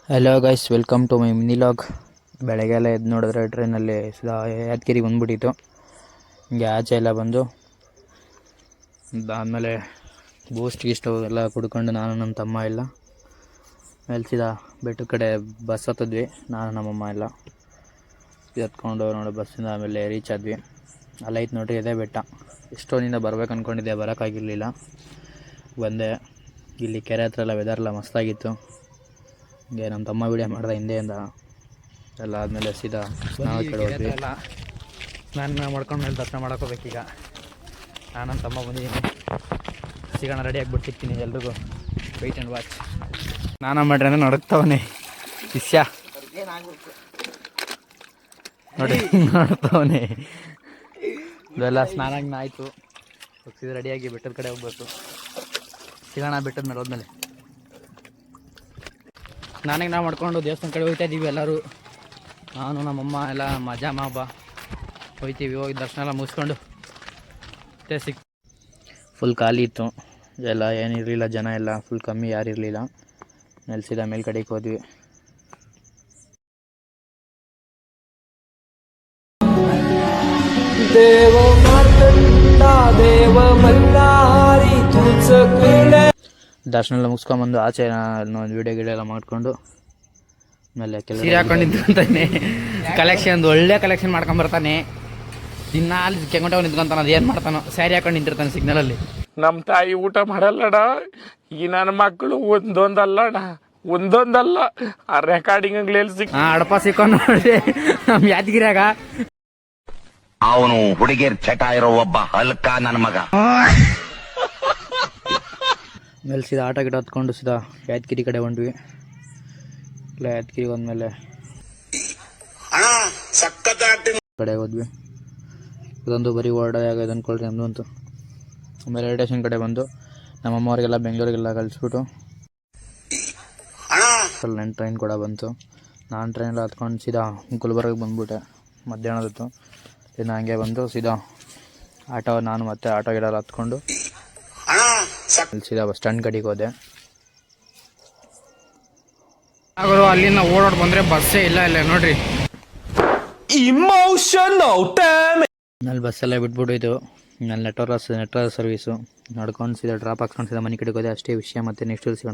Hello guys, welcome to my mini vlog. ಬೆಳಗ್ಗೆಲ್ಲ ಎದ್ದು ನೋಡಿದ್ರೆ ಟ್ರೈನಲ್ಲಿ ಯಾದಗಿರಿಗೆ ಬಂದ್ಬಿಟ್ಟಿತ್ತು. ಹಿಂಗೆ ಆಚೆ ಎಲ್ಲ ಬಂದು ಆದಮೇಲೆ ಬೂಸ್ಟ್ ಗೀಸ್ಟ್ ಎಲ್ಲ ಕುಡ್ಕೊಂಡು ನಾನು ನಮ್ಮ ತಮ್ಮ ಎಲ್ಲ ಮೇಲ್ಸಿದ ಬೆಟ್ಟದ ಕಡೆ ಬಸ್ ಹತ್ತಿದ್ವಿ. ನಾನು ನಮ್ಮಮ್ಮ ಎಲ್ಲ ಎತ್ಕೊಂಡು ನೋಡಿ ಬಸ್ಸಿಂದ ಆಮೇಲೆ ರೀಚ್ ಆದ್ವಿ. ಅಲ್ಲೈತೆ ನೋಡ್ರಿ, ಇದೇ ಬೆಟ್ಟ. ಎಷ್ಟೊಂದಿನ ಬರ್ಬೇಕು ಅಂದ್ಕೊಂಡಿದ್ದೆ, ಬರೋಕ್ಕಾಗಿರಲಿಲ್ಲ. ಬಂದೆ. ಇಲ್ಲಿ ಕೆರೆ ಹತ್ರ ಎಲ್ಲ ವೆದರ್ ಎಲ್ಲ ಮಸ್ತಾಗಿತ್ತು. ಹಿಂಗೆ ನಮ್ಮ ತಮ್ಮ ವಿಡಿಯೋ ಮಾಡಿದೆ ಹಿಂದೆಯಿಂದ ಎಲ್ಲ. ಆದಮೇಲೆ ಸೀದಾ ಸ್ನಾನ ಕಡೆ ಹೋದ್ವಿ. ಸ್ನಾನ ಮಾಡ್ಕೊಂಡು ಮೇಲೆ ದರ್ಶನ ಮಾಡ್ಕೋಬೇಕೀಗ. ನಾನು ನಮ್ಮ ತಮ್ಮ ಬಂದಿದ್ದೀನಿ. ಸಿಗೋಣ, ರೆಡಿ ಆಗಿಬಿಡ್ತಿರ್ತೀನಿ ಎಲ್ರಿಗೂ. Wait and watch. ಸ್ನಾನ ಮಾಡ್ರಿ ಅಂದರೆ ನಡುಕ್ತವನೇ ಶಿಷ್ಯ ನೋಡಿ, ನೋಡ್ತವನೇ. ಇದೆಲ್ಲ ಸ್ನಾನ ಆಯಿತು. ಹೋಗ್ತಿದ್ದು ರೆಡಿಯಾಗಿ ಬೆಟ್ಟದ ಕಡೆ ಹೋಗ್ಬೇಕು. ಸಿಗೋಣ ಬೆಟ್ಟದ ಮೇಲೆ ಹೋದ್ಮೇಲೆ. ಸ್ನಾನಕ್ಕೆ ನಾವು ಮಾಡ್ಕೊಂಡು ದೇವಸ್ಥಾನ ಕಡೆ ಹೋಗ್ತಾ ಇದ್ದೀವಿ ಎಲ್ಲರೂ. ನಾನು ನಮ್ಮಮ್ಮ ಎಲ್ಲ ಮಜಾ ಮಾಬ ಹೋಗ್ತೀವಿ. ಹೋಗಿ ದರ್ಶನ ಎಲ್ಲ ಮುಗಿಸ್ಕೊಂಡು ಮತ್ತೆ ಫುಲ್ ಖಾಲಿ ಇತ್ತು ಎಲ್ಲ, ಏನಿರಲಿಲ್ಲ, ಜನ ಎಲ್ಲ ಫುಲ್ ಕಮ್ಮಿ, ಯಾರು ಇರಲಿಲ್ಲ. ನೆಲೆಸಿದ ಮೇಲ್ಗಡೆಗೆ ಹೋದ್ವಿ. ದರ್ಶನ ಎಲ್ಲ ಮುಗಿಸ್ಕೊಂಬಂದು ಆಚೆ ಒಂದು ವೀಡಿಯೋ ಗಿಡ ಎಲ್ಲ ಮಾಡ್ಕೊಂಡು ಆಮೇಲೆ ಸೀರೆ ಹಾಕೊಂಡಿದ್ದು ಅಂತಾನೆ ಕಲೆಕ್ಷನ್, ಒಳ್ಳೆ ಕಲೆಕ್ಷನ್ ಮಾಡ್ಕೊಂಬರ್ತಾನೆ. ದಿನ ಅಲ್ಲಿ ಕೆಂಗಂಟ ನಿಂತ್ಕೊಂತಾನೆ. ಅದು ಏನು ಮಾಡ್ತಾನೋ, ಸ್ಯಾರಿ ಹಾಕೊಂಡು ನಿಂತಿರ್ತಾನೆ ಸಿಗ್ನಲಲ್ಲಿ. ನಮ್ಮ ತಾಯಿ ಊಟ ಮಾಡಲ್ಲಡ. ಈ ನನ್ನ ಮಕ್ಕಳು ಒಂದೊಂದಲ್ಲ ಆ ರೆಕಾರ್ಡಿಂಗ್ ಸಿಕ್ ಅಡಪ ಸಿಕ್ಕೊಂಡು ನೋಡಿ ನಮ್ಮ ಯಾದಗಿರಿಯಾಗ. ಅವನು ಹುಡುಗಿಯರ್ ಚಟ ಇರೋ ಒಬ್ಬ ಹಲ್ಕ ನನ್ನ ಮಗ. ಆಮೇಲೆ ಸೀದಾ ಆಟ ಗಿಡ ಹತ್ಕೊಂಡು ಸೀದಾ ಯಾದಗಿರಿ ಕಡೆ ಹೊಂಟ್ವಿ. ಇಲ್ಲ ಯಾದಗಿರಿ ಹೋದ್ಮೇಲೆ ಕಡೆ ಹೋದ್ವಿ. ಇದೊಂದು ಬರೀ ಹೊರಡೆ ಆಗೋದು ಅಂದ್ಕೊಳ್ರಿ ನಮ್ಮದು ಅಂತೂ. ಆಮೇಲೆ ರೈಲ್ವೆ ಸ್ಟೇಷನ್ ಕಡೆ ಬಂದು ನಮ್ಮಮ್ಮವ್ರಿಗೆಲ್ಲ ಬೆಂಗಳೂರಿಗೆಲ್ಲ ಕಳಿಸ್ಬಿಟ್ಟು ನನ್ನ ಟ್ರೈನ್ ಕೂಡ ಬಂತು. ನಾನು ಟ್ರೈನೆಲ್ಲ ಹತ್ಕೊಂಡು ಸೀದಾ ಗುಲ್ಬರ್ಗಕ್ಕೆ ಬಂದ್ಬಿಟ್ಟೆ. ಮಧ್ಯಾಹ್ನದತ್ತು ಇನ್ನು ಹಂಗೆ ಬಂದು ಸೀದಾ ಆಟೋ, ನಾನು ಮತ್ತೆ ಆಟೋ ಗಿಡ ಹತ್ಕೊಂಡು ಸೀದಾ ಬಸ್ ಸ್ಟ್ಯಾಂಡ್ ಕಡೆಗೆ ಹೋದೆ. ಅವರು ಅಲ್ಲಿಂದ ಓಡಾಡ್ ಬಂದ್ರೆ ಬಸ್ಸೇ ಇಲ್ಲ ನೋಡ್ರಿ. ನಲ್ಲಿ ಬಸ್ಸೆಲ್ಲ ಬಿಟ್ಬಿಟ್ಟಿತ್ತು. ನಲ್ಲಿ ನೆಟ್ವರ್ಕ್ ಸರ್ವೀಸು ನಡ್ಕೊಂಡು ಸೀದಾ ಡ್ರಾಪ್ ಹಾಕ್ಸ್ಕೊಂಡು ಸೀದಾ ಮನೆ ಕಡೆಗೆ ಹೋದೆ. ಅಷ್ಟೇ ವಿಷಯ. ಮತ್ತೆ ನೆಕ್ಸ್ಟ್ ಸಿಗೋಣ.